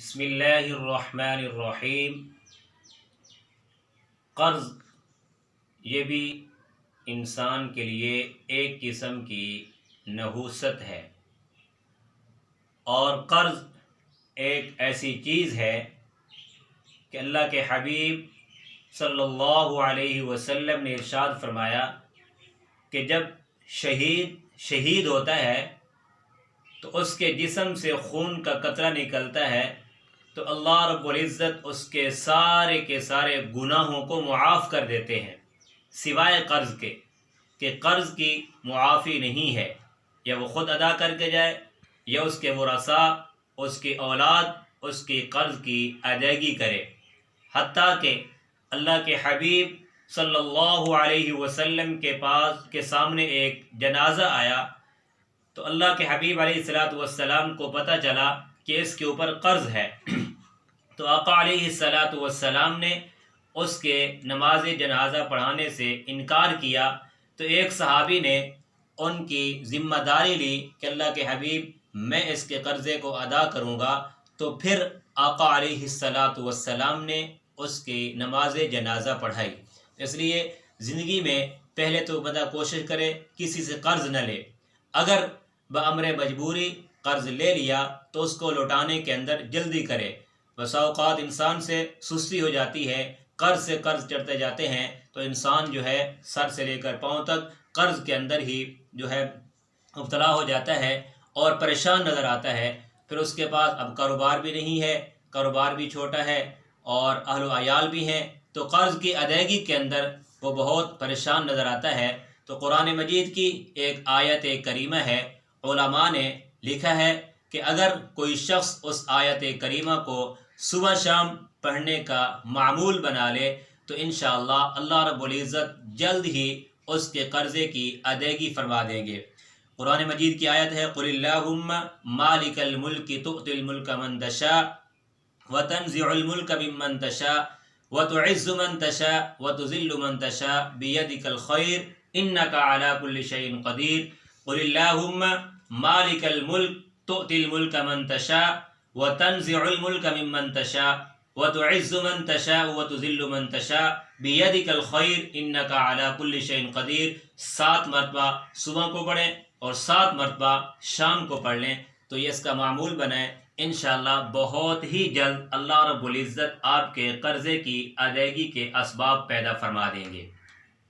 بسم اللہ الرحمن الرحیم۔ قرض یہ بھی انسان کے لیے ایک قسم کی نحوست ہے، اور قرض ایک ایسی چیز ہے کہ اللہ کے حبیب صلی اللہ علیہ وسلم نے ارشاد فرمایا کہ جب شہید ہوتا ہے تو اس کے جسم سے خون کا قطرہ نکلتا ہے تو اللہ رب العزت اس کے سارے گناہوں کو معاف کر دیتے ہیں، سوائے قرض کے کہ قرض کی معافی نہیں ہے، یا وہ خود ادا کر کے جائے یا اس کے ورثاء، اس کی اولاد اس کی قرض کی ادائیگی کرے۔ حتیٰ کہ اللہ کے حبیب صلی اللہ علیہ وسلم کے سامنے ایک جنازہ آیا تو اللہ کے حبیب علیہ السلام کو پتہ چلا کہ اس کے اوپر قرض ہے، تو آقا علیہ السلام نے اس کے نماز جنازہ پڑھانے سے انکار کیا، تو ایک صحابی نے ان کی ذمہ داری لی کہ اللہ کے حبیب میں اس کے قرضے کو ادا کروں گا، تو پھر آقا علیہ السلام نے اس کی نماز جنازہ پڑھائی۔ اس لیے زندگی میں پہلے تو بندہ کوشش کرے کسی سے قرض نہ لے، اگر بامر مجبوری قرض لے لیا تو اس کو لوٹانے کے اندر جلدی کرے۔ بسا اوقات انسان سے سستی ہو جاتی ہے، قرض سے قرض چڑھتے جاتے ہیں تو انسان جو ہے سر سے لے کر پاؤں تک قرض کے اندر ہی جو ہے مبتلا ہو جاتا ہے اور پریشان نظر آتا ہے۔ پھر اس کے پاس اب کاروبار بھی نہیں ہے، کاروبار بھی چھوٹا ہے اور اہل و عیال بھی ہیں، تو قرض کی ادائیگی کے اندر وہ بہت پریشان نظر آتا ہے۔ تو قرآن مجید کی ایک آیت کریمہ ہے، علماء نے لکھا ہے کہ اگر کوئی شخص اس آیت کریمہ کو صبح شام پڑھنے کا معمول بنا لے تو انشاءاللہ اللہ رب العزت جلد ہی اس کے قرضے کی ادائیگی فرما دیں گے۔ قرآن مجید کی آیت ہے، قُلِ اللَّهُمَّ مَالِكَ الْمُلْكِ تُؤْتِي الْمُلْكَ مَنْ تَشَاءُ وَتَنْزِعُ الْمُلْكَ مِمَّنْ تَشَاءُ وَتُعِزُّ مَنْ تَشَاءُ وَتُذِلُّ مَنْ تَشَاءُ بِيَدِكَ الْخَيْرُ إِنَّكَ عَلَى كُلِّ شَيْءٍ قَدِيرٌ قُلِ اللَّهُمَّ مَالِكَ الْمُلْكِ تُؤْتِي الْمُلْكَ مَنْ تَشَاءُ وَتَنْزِعُ الْمُلْكَ مِمَّنْ تَشَاءُ وَتُعِزُّ مَنْ تَشَاءُ وَتُذِلُّ مَنْ تَشَاءُ بِيَدِكَ الْخَيْرُ إِنَّكَ عَلَى كُلِّ شَيْءٍ قَدِيرٌ 7 مرتبہ صبح کو پڑھیں اور 7 مرتبہ شام کو پڑھ لیں، تو یہ اس کا معمول بنائیں، انشاءاللہ بہت ہی جلد اللہ رب العزت آپ کے قرضے کی ادائیگی کے اسباب پیدا فرما دیں گے۔